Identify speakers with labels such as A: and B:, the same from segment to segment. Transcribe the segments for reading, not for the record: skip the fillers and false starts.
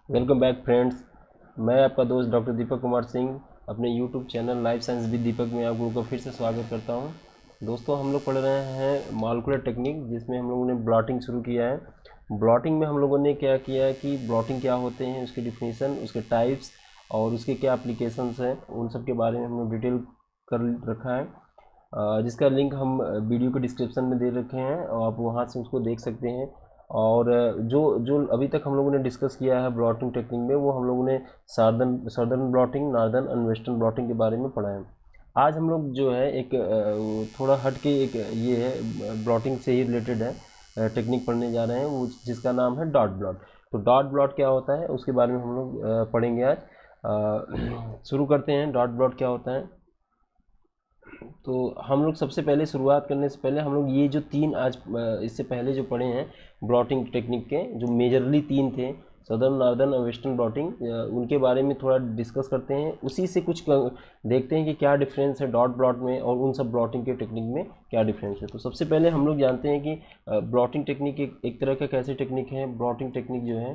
A: Welcome back friends. मैं आपका दोस्त डॉक्टर दीपक कुमार सिंह अपने YouTube channel life science with Deepak में आप लोगों का फिर से स्वागत करता हूं। दोस्तों, हम लोग पढ़ रहे हैं मॉलिक्यूलर टेक्निक, जिसमें हम लोगों ने ब्लॉटिंग शुरू किया है। ब्लॉटिंग में हम लोगों ने क्या किया है कि ब्लॉटिंग क्या होते हैं, उसकी डिफिनीसन, उसके टाइप्स और उसके क्या एप्लीकेशंस हैं, उन सब के बारे में हम लोग डिटेल कर रखा है। जिसका लिंक हम वीडियो के डिस्क्रिप्शन में दे रखे हैं और आप वहाँ से उसको देख सकते हैं। और जो जो अभी तक हम लोगों ने डिस्कस किया है ब्लॉटिंग टेक्निक में, वो हम लोगों ने southern blotting, northern and western blotting के बारे में पढ़ा है। आज हम लोग जो है एक थोड़ा हट के एक ये है ब्लॉटिंग से ही रिलेटेड है टेक्निक पढ़ने जा रहे हैं, वो जिसका नाम है डॉट ब्लॉट। तो डॉट ब्लॉट क्या होता है उसके बारे में हम लोग पढ़ेंगे आज। शुरू करते हैं, डॉट ब्लॉट क्या होता है। तो हम लोग सबसे पहले शुरुआत करने से पहले हम लोग ये जो तीन आज इससे पहले जो पढ़े हैं ब्लॉटिंग टेक्निक के, जो मेजरली तीन थे, सदर्न, नॉर्दर्न और वेस्टर्न ब्लॉटिंग, उनके बारे में थोड़ा डिस्कस करते हैं। उसी से कुछ देखते हैं कि क्या डिफरेंस है डॉट ब्लॉट में और उन सब ब्लॉटिंग के टेक्निक में क्या डिफरेंस है। तो सबसे पहले हम लोग जानते हैं कि ब्लॉटिंग टेक्निक एक तरह का कैसी टेक्निक है। ब्लॉटिंग टेक्निक जो है,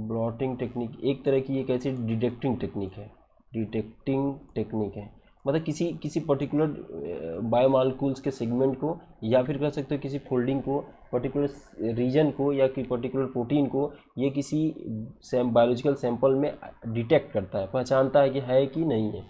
A: ब्लॉटिंग टेक्निक एक तरह की एक ऐसी डिटेक्टिंग टेक्निक है। डिटेक्टिंग टेक्निक है मतलब किसी किसी पर्टिकुलर बायोमॉलिक्यूल्स के सेगमेंट को, या फिर कह सकते हो किसी फोल्डिंग को, पर्टिकुलर रीजन को या कि पर्टिकुलर प्रोटीन को, ये किसी बायोलॉजिकल सैंपल में डिटेक्ट करता है, पहचानता है कि है कि नहीं है।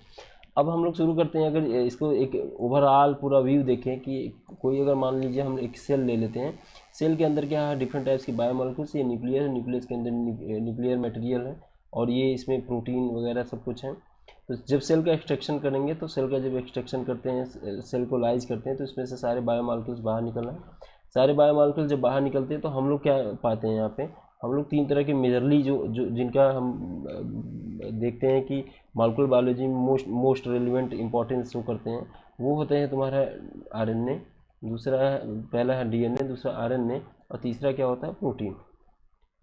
A: अब हम लोग शुरू करते हैं। अगर इसको एक ओवरऑल पूरा व्यू देखें कि कोई, अगर मान लीजिए हम एक सेल ले लेते हैं, सेल के अंदर क्या है, डिफरेंट टाइप्स की बायोमॉलिक्यूल्स, ये न्यूक्लियर है, न्यूक्लियस के अंदर न्यूक्लियर मटेरियल है और ये इसमें प्रोटीन वगैरह सब कुछ है। तो जब सेल का एक्सट्रैक्शन करेंगे, तो सेल का जब एक्सट्रैक्शन करते हैं, सेल को लाइज करते हैं, तो इसमें से सारे बायोमॉलिक्यूल्स बाहर निकल आए। सारे बायोमॉलिक्यूल जब बाहर निकलते हैं तो हम लोग क्या पाते हैं यहाँ पे, हम लोग तीन तरह के मेजरली जो जो जिनका हम देखते हैं कि मॉलिक्यूलर बायोलॉजी में मोस्ट रेलिवेंट इंपॉर्टेंस शो करते हैं। वो होते हैं तुम्हारा आरएनए, दूसरा है, पहला है डीएनए, दूसरा आरएनए और तीसरा क्या होता है, प्रोटीन।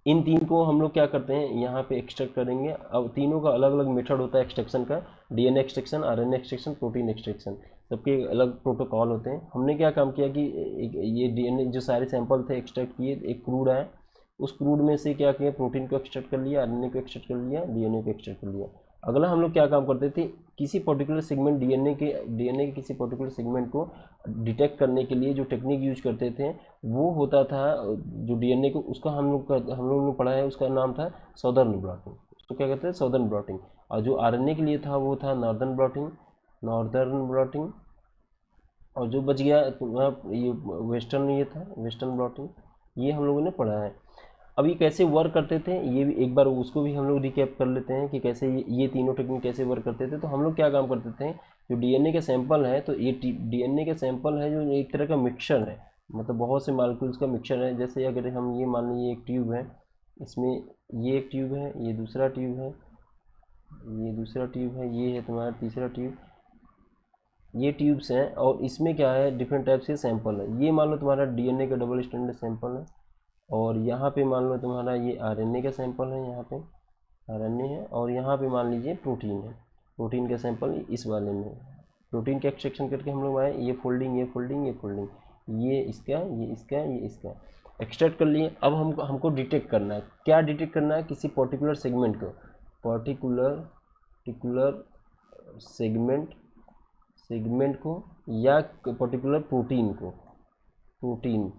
A: इन तीन को हम लोग क्या करते हैं, यहाँ पे एक्सट्रैक्ट करेंगे। अब तीनों का अलग अलग मेथड होता है एक्सट्रैक्शन का, DNA extraction, RNA extraction, protein extraction, सबके अलग प्रोटोकॉल होते हैं। हमने क्या काम किया कि ये डीएनए जो सारे सैंपल थे एक्सट्रैक्ट किए, एक क्रूड आया, उस क्रूड में से क्या किया, प्रोटीन को एक्सट्रैक्ट कर लिया, आरएनए को एक्सट्रैक्ट कर लिया, डीएनए को एक्सट्रैक्ट कर लिया। अगला हम लोग क्या काम करते थे, किसी पर्टिकुलर सेगमेंट डीएनए के किसी पर्टिकुलर सेगमेंट को डिटेक्ट करने के लिए जो टेक्निक यूज करते थे, वो होता था, जो डीएनए को, उसका हम लोग ने पढ़ा है, उसका नाम था सदर्न ब्लॉटिंग। उसको क्या कहते हैं, सदर्न ब्लॉटिंग। और जो आरएनए के लिए था वो था नॉर्दर्न ब्लॉटिंग, नॉर्दर्न ब्लॉटिंग। और जो बच गया तुम्हारा ये वेस्टर्न, ये था वेस्टर्न ब्लॉटिंग। ये हम लोगों ने पढ़ा है। अब ये कैसे वर्क करते थे, ये भी एक बार उसको भी हम लोग रिकैप कर लेते हैं कि कैसे ये तीनों टेक्निक कैसे वर्क करते थे। तो हम लोग क्या काम करते थे, जो डीएनए का सैंपल है, तो ये डीएनए का सैंपल है जो एक तरह का मिक्सचर है, मतलब बहुत से मालिक्यूल्स का मिक्सचर है। जैसे अगर हम ये मान लीजिए एक ट्यूब है, इसमें ये एक ट्यूब है, ये दूसरा ट्यूब है, ये दूसरा ट्यूब है, ये है तुम्हारा तीसरा ट्यूब, ये ट्यूब्स हैं। और इसमें क्या है, डिफरेंट टाइप्स के सैंपल है। ये मान लो तुम्हारा डीएनए का डबल स्टैंडर्ड सैंपल है, और यहाँ पे मान लो तुम्हारा ये आरएनए का सैंपल है, यहाँ पे आरएनए है, और यहाँ पे मान लीजिए प्रोटीन है, प्रोटीन का सैंपल इस वाले में। प्रोटीन का एक्सट्रैक्शन करके हम लोग आए, ये फोल्डिंग, ये फोल्डिंग, ये फोल्डिंग, ये इसका, ये इसका, ये इसका, एक्सट्रैक्ट कर लिए। अब हमको डिटेक्ट करना है, क्या डिटेक्ट करना है, किसी पर्टिकुलर सेगमेंट को, पर्टिकुलर पर्टिकुलर सेगमेंट सेगमेंट को, या पर्टिकुलर प्रोटीन को, प्रोटीन,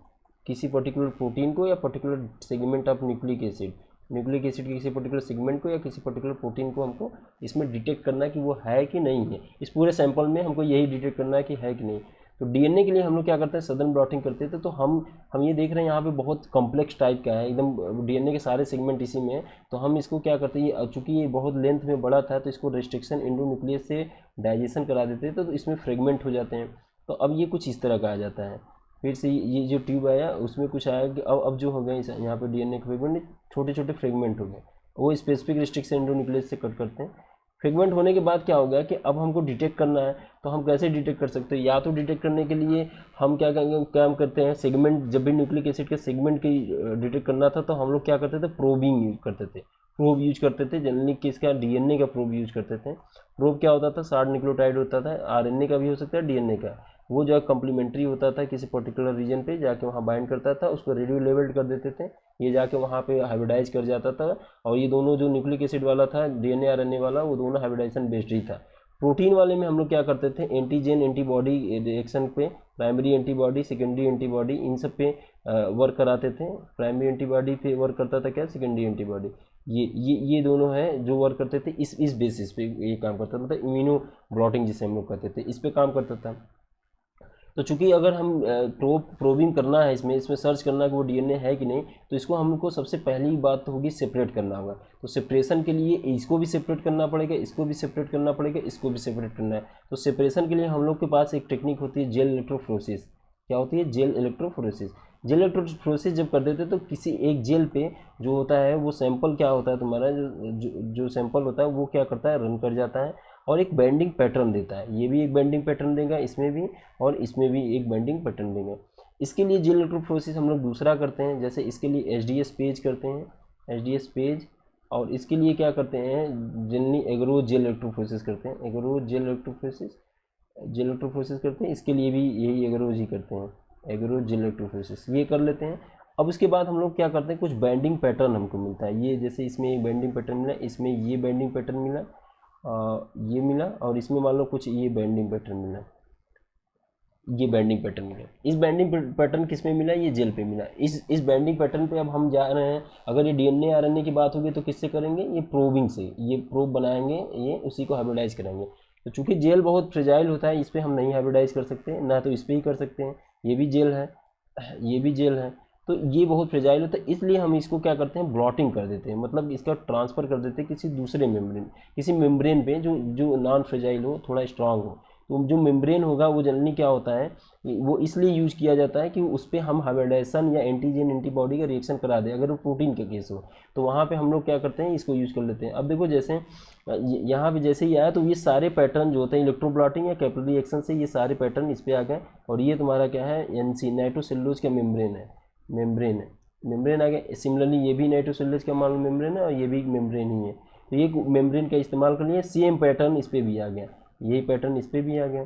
A: किसी पर्टिकुलर प्रोटीन को या particular segment of nucleic acid, nucleic acid के किसी पर्टिकुलर सेगमेंट को या किसी पर्टिकुलर प्रोटीन को हमको इसमें डिटेक्ट करना है कि वो है कि नहीं है। इस पूरे सैंपल में हमको यही डिटेक्ट करना है कि है कि नहीं। तो डीएनए के लिए हम लोग क्या करते हैं, सदर्न ब्लॉटिंग करते थे। तो हम ये देख रहे हैं यहाँ पे बहुत कॉम्प्लेक्स टाइप का है एकदम, डीएनए के सारे सेगमेंट इसी में है। तो हम इसको क्या करते हैं, चूँकि ये बहुत लेंथ में बड़ा था, तो इसको रेस्ट्रिक्शन एंडोन्यूक्लियस से डाइजेशन करा देते थे, तो इसमें फ्रेगमेंट हो जाते हैं। तो अब ये कुछ इस तरह का आ जाता है। फिर से ये जो ट्यूब आया उसमें कुछ आया कि अब जो हो गया यहाँ पे डीएनए के फ्रेगमेंट छोटे छोटे फ्रेगमेंट हो गए, वो स्पेसिफिक रिस्ट्रिक्शन एंडोन्यूक्लियस से कट करते हैं। फ्रेगमेंट होने के बाद क्या हो गया कि अब हमको डिटेक्ट करना है। तो हम कैसे डिटेक्ट कर सकते हैं, या तो डिटेक्ट करने के लिए हम क्या करेंगे, काम करते हैं सेगमेंट, जब भी न्यूक्लिक एसिड के सेगमेंट की डिटेक्ट करना था, तो हम लोग क्या करते थे, प्रोबिंग यूज करते थे। प्रोब यूज करते थे जनरली, किसका, डीएनए का प्रोब यूज करते थे। प्रोब क्या होता था, 60 न्यूक्लियोटाइड होता था, आरएनए का भी हो सकता है, डीएनए का। वो जो है कम्प्लीमेंट्री होता था, किसी पर्टिकुलर रीजन पे जाके वहाँ बाइंड करता था, उसको रेडियो लेबल्ड कर देते थे, ये जाके वहाँ पे हाइब्रिडाइज कर जाता था। और ये दोनों जो न्यूक्लिक एसिड वाला था, डीएनए आरएनए वाला, वो दोनों हाइब्रिडाइजेशन बेस्ड ही था। प्रोटीन वाले में हम लोग क्या करते थे, एंटीजन एंटीबॉडी रिएक्शन पे प्राइमरी एंटीबॉडी सेकेंडरी एंटीबॉडी इन सब पे वर्क कराते थे। प्राइमरी एंटीबॉडी पे वर्क करता था क्या, सेकेंडरी एंटीबॉडी, ये दोनों हैं जो वर्क करते थे इस बेसिस पे ये काम करता था, मतलब इम्यूनो ब्लॉटिंग जिसे हम लोग कहते थे, इस पे काम करता था। तो चूंकि अगर हम प्रोबिंग करना है, इसमें सर्च करना है कि वो डीएनए है कि नहीं, तो इसको हमको सबसे पहली बात तो होगी सेपरेट करना होगा। तो सेपरेशन के लिए इसको भी सेपरेट करना पड़ेगा, इसको भी सेपरेट करना पड़ेगा, इसको भी सेपरेट करना है। तो सेपरेशन के लिए हम लोग के पास एक टेक्निक होती है जेल इलेक्ट्रोफोरेसिस। क्या होती है, जेल इलेक्ट्रोफोरेसिस। जेल इलेक्ट्रोफोरेसिस जब कर देते तो किसी एक जेल पे जो होता है वो सैंपल क्या होता है तुम्हारा, जो सैंपल होता है वो क्या करता है, रन कर जाता है और एक बेंडिंग पैटर्न देता है। ये भी एक बेंडिंग पैटर्न देगा इसमें भी, और इसमें भी एक बेंडिंग पैटर्न देगा। इसके लिए जेल इलेक्ट्रोफोरेसिस हम लोग दूसरा करते हैं, जैसे इसके लिए एचडीएस पेज करते हैं, एचडीएस पेज। और इसके लिए क्या करते हैं, जनरली एग्रो जेल इलेक्ट्रोफोरेसिस करते हैं, agro gel electrophoresis, gel electrophoresis करते हैं। इसके लिए भी यही एग्रोज ही करते हैं, एग्रो जेल इलेक्ट्रोफोरेसिस ये कर लेते हैं। अब उसके बाद हम लोग क्या करते हैं, कुछ बेंडिंग पैटर्न हमको मिलता है। ये जैसे इसमें एक बेंडिंग पैटर्न मिला, इसमें ये बेंडिंग पैटर्न मिला, ये मिला, और इसमें मान लो कुछ ये बेंडिंग पैटर्न मिला, ये बेंडिंग पैटर्न मिला। इस बेंडिंग पैटर्न किस में मिला, ये जेल पे मिला। इस बेंडिंग पैटर्न पे अब हम जा रहे हैं, अगर ये डीएनए आरएनए की बात होगी तो किससे करेंगे, ये प्रोबिंग से, ये प्रोब बनाएंगे, ये उसी को हाइब्रिडाइज करेंगे। तो चूंकि जेल बहुत फ्रेजाइल होता है, इस पर हम नहीं हाइब्रिडाइज कर सकते, ना तो इस पर ही कर सकते हैं, ये भी जेल है, ये भी जेल है, तो ये बहुत फ्रेजाइल होता है, इसलिए हम इसको क्या करते हैं, ब्लॉटिंग कर देते हैं, मतलब इसका ट्रांसफ़र कर देते हैं किसी दूसरे मेम्ब्रेन, किसी मेम्ब्रेन पे जो नॉन फ्रेजाइल हो, थोड़ा स्ट्रांग हो। तो जो मेम्ब्रेन होगा वो जनरली क्या होता है, वो इसलिए यूज़ किया जाता है कि उस पर हम हाइब्रिडाइजेशन या एंटीजन एंटीबॉडी का रिएक्शन करा दें। अगर वो प्रोटीन के केस हो तो वहाँ पे हम लोग क्या करते हैं, इसको यूज़ कर लेते हैं। अब देखो जैसे यहाँ पे जैसे ही आया तो ये सारे पैटर्न जो होते हैं इलेक्ट्रोब्लॉटिंग या कैपिलरी रिएक्शन से, ये सारे पैटर्न इस पर आ गए। और ये तुम्हारा क्या है, एनसी नाइट्रोसेलुलोज का मेम्ब्रेन है, मेम्ब्रेन आ गया। सिमिलरली ये भी नाइट्रोसेलुलोज का मान मेम्ब्रेन है, और ये भी मेम्ब्रेन ही है। तो ये मेम्ब्रेन का इस्तेमाल कर लिया, सेम पैटर्न इस पर भी आ गया, यही पैटर्न इस पर भी आ गया।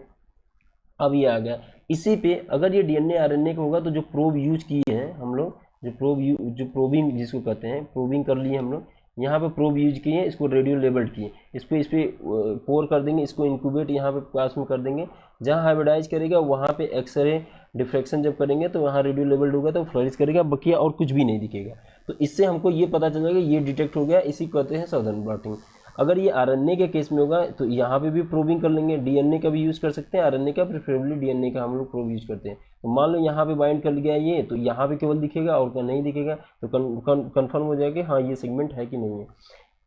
A: अब ये आ गया, इसी पे अगर ये डीएनए आरएनए का होगा तो जो प्रोब यूज किए हैं हम लोग, जो प्रोबिंग जिसको कहते हैं, प्रोबिंग कर लिए हम लोग, यहाँ पे प्रोब यूज किए, इसको रेडियो लेबल्ड किए, इस पे पोर कर देंगे, इसको इंक्यूबेट यहाँ पे पास में कर देंगे। जहाँ हाइब्रिडाइज करेगा वहाँ पे एक्सरे डिफ्रैक्शन जब करेंगे तो वहाँ रेडियो लेबल्ड होगा तो फ्लोरिश करेगा, बाकी और कुछ भी नहीं दिखेगा। तो इससे हमको ये पता चल जाएगा ये डिटेक्ट हो गया, इसी कहते हैं सदर्न ब्लॉटिंग। अगर ये आरएनए के केस में होगा तो यहाँ पे भी प्रोबिंग कर लेंगे, डीएनए का भी यूज़ कर सकते हैं, आरएनए का प्रेफरेबली डीएनए का हम लोग प्रोब यूज करते हैं। तो मान लो यहाँ पे बाइंड कर लिया ये, तो यहाँ पे केवल दिखेगा और क्या नहीं दिखेगा, तो कन्फर्म हो जाएगा हाँ ये सेगमेंट है कि नहीं है।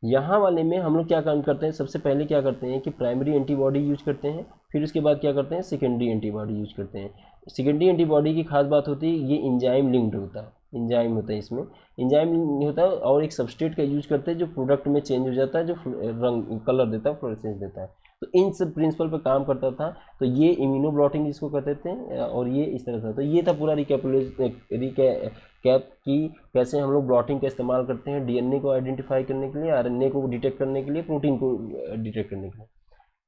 A: यहाँ वाले में हम लोग क्या काम करते हैं, सबसे पहले क्या करते हैं कि प्राइमरी एंटीबॉडी यूज करते हैं, फिर उसके बाद क्या करते हैं, सेकेंडरी एंटीबॉडी यूज करते हैं। सेकेंडरी एंटीबॉडी की खास बात होती है ये इंजाइम लिंक्ड होता है, इंजाइम होता है इसमें, इंजाइम होता है, और एक सबस्ट्रेट का यूज करते हैं जो प्रोडक्ट में चेंज हो जाता है, जो रंग कलर देता है, फ्लोरेसेंस देता है। तो इन सब प्रिंसिपल पर काम करता था। तो ये इम्यूनोब्लॉटिंग जिसको कहते थे, और ये इस तरह था। तो ये था पूरा कैप की कैसे हम लोग ब्लॉटिंग का इस्तेमाल करते हैं डीएनए को आइडेंटिफाई करने के लिए, आरएनए को डिटेक्ट करने के लिए, प्रोटीन को डिटेक्ट करने के लिए।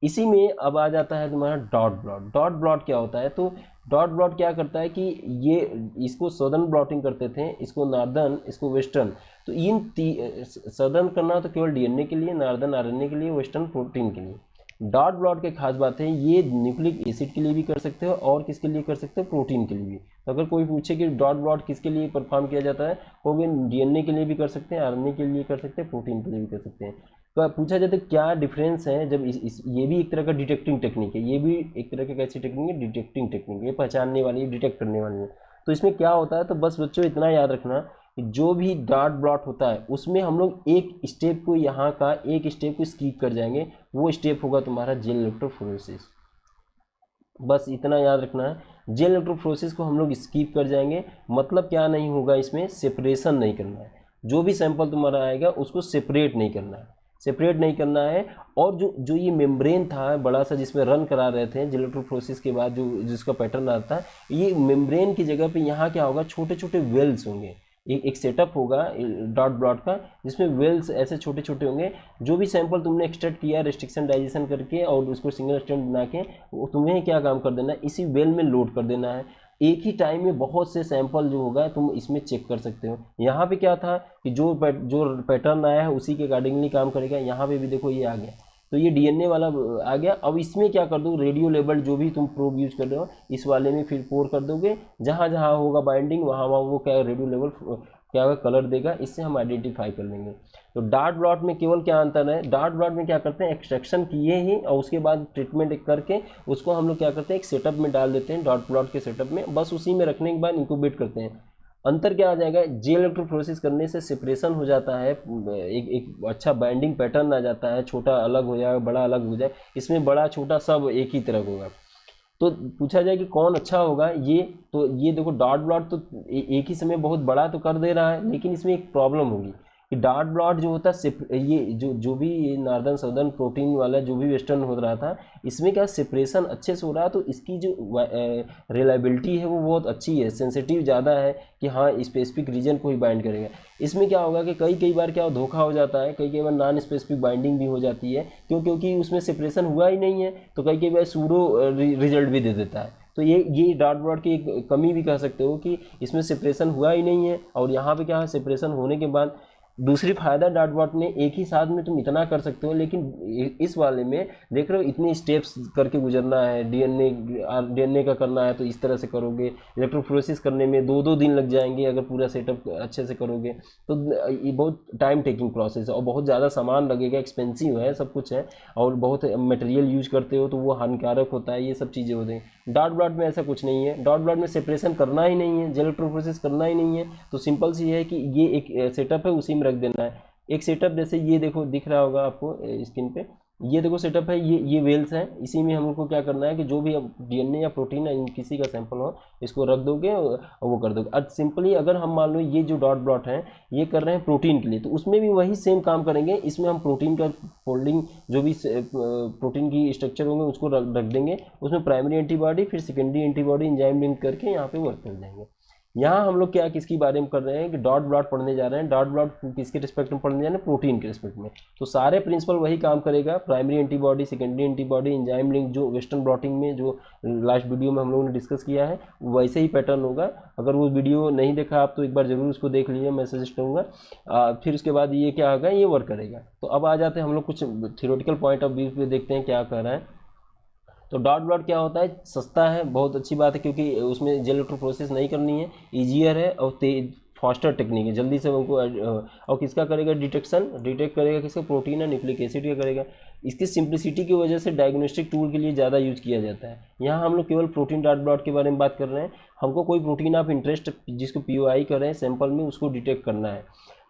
A: इसी में अब आ जाता है तुम्हारा डॉट ब्लॉट। डॉट ब्लॉट क्या होता है, तो डॉट ब्लॉट क्या करता है कि ये इसको सदर्न ब्लॉटिंग करते थे, इसको नॉर्दर्न, इसको वेस्टर्न। तो इन सदर्न करना तो केवल डीएनए के लिए, नॉर्दर्न आरएनए के लिए, वेस्टर्न प्रोटीन के लिए। डॉट ब्लॉट के खास बात है ये न्यूक्लिक एसिड के लिए भी कर सकते हो और किसके लिए कर सकते हो, प्रोटीन के लिए भी। तो अगर कोई पूछे कि डॉट ब्लॉट किसके लिए परफॉर्म किया जाता है, वो भी डीएनए के लिए भी कर सकते हैं, आरएनए के लिए कर सकते हैं, प्रोटीन के लिए भी कर सकते हैं। तो पूछा जाता है क्या डिफरेंस है, जब ये भी एक तरह का डिटेक्टिंग टेक्निक है, ये भी एक तरह की कैसी टेक्निक है, डिटेक्टिंग टेक्निक, ये पहचानने वाली, डिटेक्ट करने वाली है। तो इसमें क्या होता है, तो बस बच्चों इतना याद रखना कि जो भी डॉट ब्लॉट होता है उसमें हम लोग एक स्टेप को, यहाँ का एक स्टेप को स्किप कर जाएंगे, वो स्टेप होगा तुम्हारा जेल इलेक्ट्रोफोरेसिस। बस इतना याद रखना है, जेल इलेक्ट्रोफोरेसिस को हम लोग स्किप कर जाएंगे। मतलब क्या नहीं होगा, इसमें सेपरेशन नहीं करना है, जो भी सैंपल तुम्हारा आएगा उसको सेपरेट नहीं करना है, सेपरेट नहीं करना है। और जो ये मेम्ब्रेन था बड़ा सा जिसमें रन करा रहे थे जेल इलेक्ट्रोफोरेसिस के बाद, जो जिसका पैटर्न आता है, ये मेम्ब्रेन की जगह पे यहाँ क्या होगा, छोटे छोटे वेल्स होंगे, एक सेटअप होगा डॉट ब्लॉट का, जिसमें वेल्स ऐसे छोटे छोटे होंगे। जो भी सैंपल तुमने एक्सट्रैक्ट किया रेस्ट्रिक्शन डाइजेशन करके और उसको सिंगल स्टैंड बना के, तुम्हें क्या काम कर देना है, इसी वेल में लोड कर देना है। एक ही टाइम में बहुत से सैंपल जो होगा तुम इसमें चेक कर सकते हो। यहाँ पे क्या था कि जो पैटर्न आया है उसी के अकॉर्डिंगली काम करेगा। यहाँ पे भी देखो ये आ गया, तो ये डीएनए वाला आ गया। अब इसमें क्या कर दो, रेडियो लेबल जो भी तुम प्रोब यूज कर रहे हो इस वाले में फिर पोर कर दोगे, जहाँ जहाँ होगा बाइंडिंग वहाँ वहाँ वो क्या रेडियो लेबल क्या होगा, कलर देगा। इससे हम आइडेंटिफाई कर लेंगे। तो डॉट ब्लॉट में केवल क्या अंतर है, डॉट ब्लॉट में क्या करते हैं, एक्सट्रैक्शन किए ही और उसके बाद ट्रीटमेंट करके उसको हम लोग क्या करते हैं, एक सेटअप में डाल देते हैं, डॉट ब्लॉट के सेटअप में, बस उसी में रखने के बाद इंक्यूबेट करते हैं। अंतर क्या आ जाएगा, जे इलेक्ट्रोफोरेसिस करने से सेपरेशन हो जाता है, एक अच्छा बाइंडिंग पैटर्न आ जाता है, छोटा अलग हो जाए बड़ा अलग हो जाए, इसमें बड़ा छोटा सब एक ही तरह होगा। तो पूछा जाए कि कौन अच्छा होगा, ये तो ये देखो डॉट ब्लॉट तो एक ही समय बहुत बड़ा तो कर दे रहा है, लेकिन इसमें एक प्रॉब्लम होगी कि डॉट ब्लॉट जो होता है, ये जो भी ये नॉर्दर्न साउदर्न प्रोटीन वाला जो भी वेस्टर्न हो रहा था, इसमें क्या सेपरेशन अच्छे से हो रहा है, तो इसकी जो रिलायबिलिटी है वो बहुत अच्छी है, सेंसिटिव ज़्यादा है कि हाँ स्पेसिफिक रीजन को ही बाइंड करेगा। इसमें क्या होगा कि कई बार क्या धोखा हो जाता है, कई बार नॉन स्पेसिफिक बाइंडिंग भी हो जाती है, क्योंकि उसमें सेपरेशन हुआ ही नहीं है, तो कई बार सूडो रिजल्ट भी दे देता है। तो ये डॉट ब्लॉट की एक कमी भी कह सकते हो कि इसमें सेपरेशन हुआ ही नहीं है। और यहाँ पे क्या है, सेपरेशन होने के बाद दूसरी फायदा डॉट ब्लॉट में एक ही साथ में तुम इतना कर सकते हो, लेकिन इस वाले में देख रहे हो इतने स्टेप्स करके गुजरना है, डीएनए का करना है तो इस तरह से करोगे, इलेक्ट्रोफोरेसिस करने में 2-2 दिन लग जाएंगे अगर पूरा सेटअप अच्छे से करोगे, तो ये बहुत टाइम टेकिंग प्रोसेस है और बहुत ज़्यादा सामान लगेगा, एक्सपेंसिव है, सब कुछ है, और बहुत मटेरियल यूज करते हो तो वो हानिकारक होता है, ये सब चीज़ें होती हैं। डॉट ब्लॉट में ऐसा कुछ नहीं है, डॉट ब्लॉट में सेपरेशन करना ही नहीं है, इलेक्ट्रोफोरेसिस करना ही नहीं है, तो सिंपल सी है कि ये एक सेटअप है उसी में रख देना है। एक सेटअप जैसे ये देखो दिख रहा होगा आपको स्क्रीन पे, ये देखो सेटअप है, ये वेल्स हैं, इसी में हम लोग को क्या करना है कि जो भी डीएनए या प्रोटीन है किसी का सैंपल हो इसको रख दोगे और वो कर दोगे। अब सिंपली अगर हम मान लो ये जो डॉट ब्लॉट है ये कर रहे हैं प्रोटीन के लिए, तो उसमें भी वही सेम काम करेंगे। इसमें हम प्रोटीन का फोल्डिंग जो भी प्रोटीन की स्ट्रक्चर होंगे उसको रख देंगे, उसमें प्राइमरी एंटीबॉडी फिर सेकेंडरी एंटीबॉडी एंजाइम लिंक करके यहाँ पे वर्क कर जाएंगे। यहाँ हम लोग क्या किसकी बारे में कर रहे हैं कि डॉट ब्लॉट पढ़ने जा रहे हैं। डॉट ब्लॉट किसके रिस्पेक्ट में पढ़ने जा रहे हैं, प्रोटीन के रिस्पेक्ट में। तो सारे प्रिंसिपल वही काम करेगा, primary antibody secondary antibody enzyme link, जो वेस्टर्न ब्लॉटिंग में जो लास्ट वीडियो में हम लोगों ने डिस्कस किया है वैसे ही पैटर्न होगा। अगर वो वीडियो नहीं देखा आप तो एक बार जरूर उसको देख लीजिए, मैं सजेस्ट करूँगा। फिर उसके बाद ये क्या होगा, ये वर्क करेगा। तो अब आ जाते हैं हम लोग कुछ थियोरेटिकल पॉइंट ऑफ व्यू पे, देखते हैं क्या कर रहा है। तो डॉट ब्लॉट क्या होता है, सस्ता है, बहुत अच्छी बात है, क्योंकि उसमें जेल इलेक्ट्रोफोरेसिस नहीं करनी है, ईजियर है और तेज फास्टर टेक्निक है, जल्दी से उनको और किसका करेगा डिटेक्शन, डिटेक्ट करेगा किसका, प्रोटीन है न्यूक्लिक एसिड का करेगा। इसकी सिंप्लिसिटी की वजह से डायग्नोस्टिक टूल के लिए ज़्यादा यूज किया जाता है। यहाँ हम लोग केवल प्रोटीन डॉट ब्लॉट के बारे में बात कर रहे हैं। हमको कोई प्रोटीन आप इंटरेस्ट जिसको पीओआई कर रहे हैं सैंपल में उसको डिटेक्ट करना है।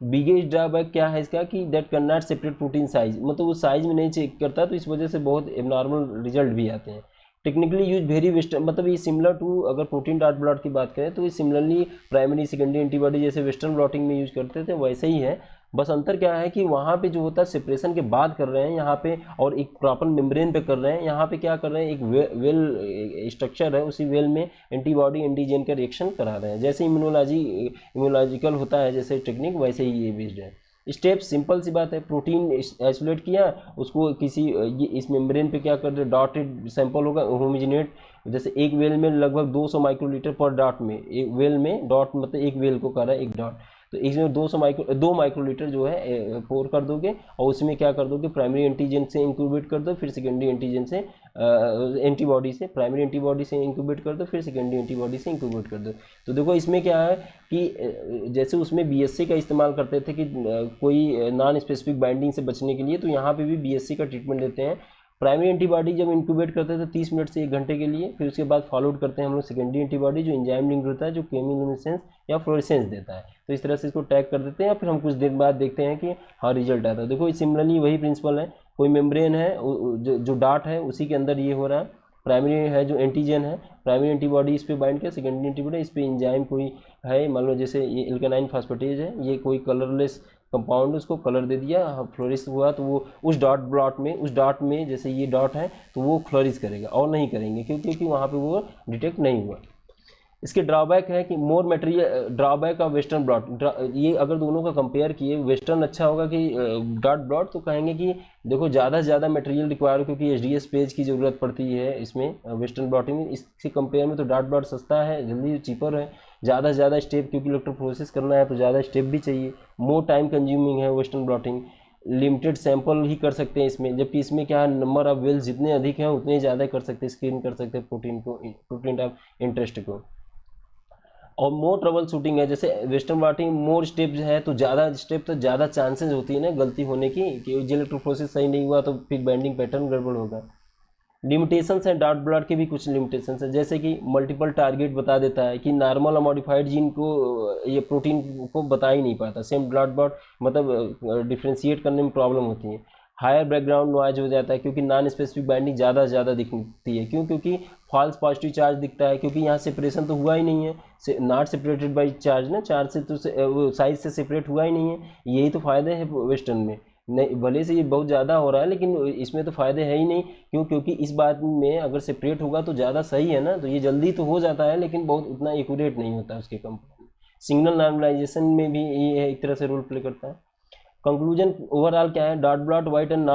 A: बिगेस्ट ड्रॉबैक क्या है इसका कि that can not separate protein size, मतलब वो साइज में नहीं चेक करता, तो इस वजह से बहुत एबनॉर्मल रिजल्ट भी आते हैं। टेक्निकली यूज वेरी वेस्टर्न, मतलब ये सिमिलर टू, अगर प्रोटीन डॉट ब्लॉट की बात करें तो ये सिमिलरली प्राइमरी सेकेंडरी एंटीबॉडी जैसे वेस्टर्न ब्लॉटिंग में यूज करते थे वैसे ही है। बस अंतर क्या है कि वहाँ पे जो होता है सेपरेशन के बाद कर रहे हैं यहाँ पे, और एक प्रॉपर मेम्ब्रेन पे कर रहे हैं। यहाँ पे क्या कर रहे हैं, एक वेल स्ट्रक्चर है, उसी वेल में एंटीबॉडी एंटीजन का रिएक्शन करा रहे हैं, जैसे इम्यूनोलॉजिकल होता है जैसे टेक्निक, वैसे ही ये बेस्ड है। स्टेप सिंपल सी बात है, प्रोटीन आइसोलेट किया उसको किसी ये इस मेम्ब्रेन पे क्या कर रहे, डॉटेड सैंपल होगा होमोजेनेट, जैसे एक वेल में लगभग 200 माइक्रोलीटर पर डॉट में, एक वेल में डॉट मतलब एक वेल को कर रहा है एक डॉट, तो इसमें 2 माइक्रोलीटर जो है पोर कर दोगे और उसमें क्या कर दोगे, प्राइमरी एंटीजन से इंक्यूबेट कर दो, फिर सेकेंडरी एंटीजन से एंटीबॉडी से, प्राइमरी एंटीबॉडी से इंक्यूबेट कर दो, फिर सेकेंडरी एंटीबॉडी से इंक्यूबेट कर दो। तो देखो इसमें क्या है कि जैसे उसमें बीएससी का इस्तेमाल करते थे कि कोई नॉन स्पेसिफिक बाइंडिंग से बचने के लिए, तो यहाँ पे भी बीएससी का ट्रीटमेंट देते हैं। प्राइमरी एंटीबॉडी जब इंक्यूबेट करते थे 30 मिनट से 1 घंटे के लिए, फिर उसके बाद फॉलोड करते हैं हम लोग सेकेंडरी एंटीबॉडी जो एंजाइम लिंक होता है, जो केमिलुमिनेसेंस या फ्लोरेसेंस देता है। तो इस तरह से इसको टैग कर देते हैं, या फिर हम कुछ देर बाद देखते हैं कि हाँ रिजल्ट आता है। देखो सिमिलरली वही प्रिंसिपल है, कोई मेम्ब्रेन है जो डार्ट है उसी के अंदर ये हो रहा है, प्राइमरी है जो एंटीजन है, प्राइमरी एंटीबॉडी इस पे बाइंड किया, सेकेंडरी एंटीबॉडी इस पे एंजाइम कोई है, मान लो जैसे ये एल्केनाइन फास्फेटेज है, ये कोई कलरलेस कंपाउंड, उसको कलर दे दिया, फ्लोरिश हुआ, तो वो उस डॉट में जैसे ये डॉट है तो वो फ्लोरिश करेगा, और नहीं करेंगे क्योंकि वहाँ पे वो डिटेक्ट नहीं हुआ। इसके ड्रॉबैक है कि मोर material, drawback of western blot, ये अगर दोनों का कंपेयर किए वेस्टर्न अच्छा होगा कि डॉट ब्लॉट, तो कहेंगे कि देखो ज़्यादा से ज़्यादा मटेरियल रिक्वायर हो, क्योंकि एचडीएस पेज की ज़रूरत पड़ती है इसमें वेस्टर्न ब्लॉटिंग में। इससे कंपेयर में तो डॉट ब्लॉट सस्ता है, जल्दी चीपर है, ज़्यादा से ज़्यादा स्टेप, क्योंकि इलेक्ट्रोफोरेसिस करना है तो ज़्यादा स्टेप भी चाहिए, मोर टाइम कंज्यूमिंग है वेस्टर्न ब्लॉटिंग, लिमिटेड सैंपल ही कर सकते हैं इसमें, जबकि इसमें क्या है नंबर ऑफ वेल्स जितने अधिक हैं उतने ज़्यादा कर सकते हैं, स्क्रीन कर सकते हैं प्रोटीन को, प्रोटीन ऑफ इंटरेस्ट को। और मोर ट्रबल शूटिंग है, जैसे वेस्टर्न ब्लॉटिंग मोर स्टेप है तो ज़्यादा स्टेप तो ज़्यादा चांसेस होती है ना गलती होने की, कि इलेक्ट्रोफोरेसिस सही नहीं हुआ तो फिर बाइंडिंग पैटर्न गड़बड़ होगा। लिमिटेशंस हैं डॉट ब्लॉट के भी, कुछ लिमिटेशंस हैं, जैसे कि मल्टीपल टारगेट बता देता है, कि नॉर्मल और मॉडिफाइड जीन को ये प्रोटीन को बता ही नहीं पाता, सेम डॉट ब्लॉट मतलब डिफ्रेंशिएट करने में प्रॉब्लम होती है। हायर बैकग्राउंड नॉइज हो जाता है, क्योंकि नॉन स्पेसिफिक बाइंडिंग ज़्यादा से ज़्यादा दिखती है, क्यों, क्योंकि फॉल्स पॉजिटिव चार्ज दिखता है, क्योंकि यहाँ सेपरेशन तो हुआ ही नहीं है, नॉट सेपरेटेड बाई चार्ज ना, चार्ज से तो वो साइज से सेपरेट हुआ ही नहीं है, यही तो फ़ायदे हैं वेस्टर्न में। नहीं, भले से ये बहुत ज़्यादा हो रहा है लेकिन इसमें तो फ़ायदे है ही नहीं, क्यों, क्योंकि इस बात में अगर सेपरेट होगा तो ज़्यादा सही है ना, तो ये जल्दी तो हो जाता है लेकिन बहुत उतना एक्यूरेट नहीं होता उसके कंपेयर में। सिग्नल नॉर्मलाइजेशन में भी ये एक तरह से रोल प्ले करता है। कंक्लूजन ओवरऑल क्या है, dot blot white and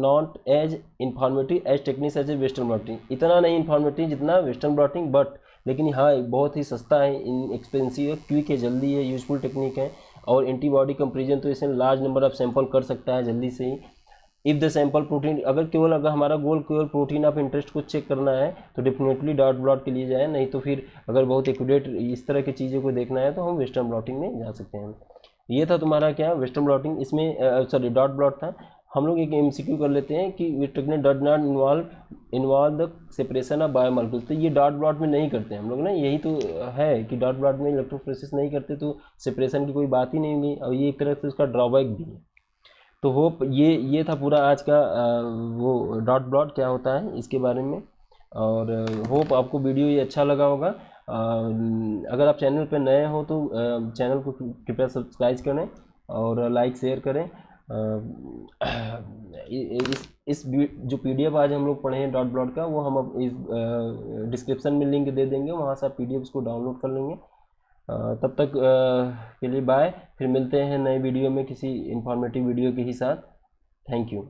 A: not as informative as techniques as a western blotting, इतना नहीं इन्फॉर्मेटिव जितना वेस्टर्न ब्लॉटिंग, बट लेकिन हाँ बहुत ही सस्ता है, इन एक्सपेंसिव है, क्विक है, जल्दी है, यूजफुल टेक्निक है। और एंटीबॉडी कंपेरिजन तो इसमें लार्ज नंबर ऑफ सैंपल कर सकता है जल्दी से ही। इफ़ द सैंपल प्रोटीन, अगर हमारा गोल केवल प्रोटीन ऑफ इंटरेस्ट को चेक करना है तो डेफिनेटली डॉट ब्लॉट के लिए जाए, नहीं तो फिर अगर बहुत एक्यूरेट इस तरह की चीज़ों को देखना है तो हम वेस्टर्न ब्लॉटिंग में जा सकते हैं। ये था तुम्हारा क्या वेस्टर्न ब्लॉटिंग, इसमें सॉरी डॉट ब्लॉट था। हम लोग एक एमसीक्यू कर लेते हैं कि technique dot not involve the separation of biomolecules, तो ये डॉट ब्लॉट में नहीं करते हम लोग ना, यही तो है कि डॉट ब्लॉट में इलेक्ट्रोफोरेसिस नहीं करते तो सेपरेशन की कोई बात ही नहीं होगी, और ये एक तरह से उसका ड्रॉबैक भी है। तो होप ये था पूरा आज का वो डॉट ब्लॉट क्या होता है इसके बारे में, और होप आपको वीडियो ये अच्छा लगा होगा। अगर आप चैनल पर नए हो तो चैनल को कृपया सब्सक्राइब करें और लाइक शेयर करें। इस जो पीडीएफ आज हम लोग पढ़े हैं डॉट ब्लॉट का, वो हम अब इस डिस्क्रिप्शन में लिंक दे देंगे, वहाँ से आप पीडीएफ को डाउनलोड कर लेंगे। तब तक के लिए बाय, फिर मिलते हैं नए वीडियो में किसी इंफॉर्मेटिव वीडियो के ही साथ। Thank you.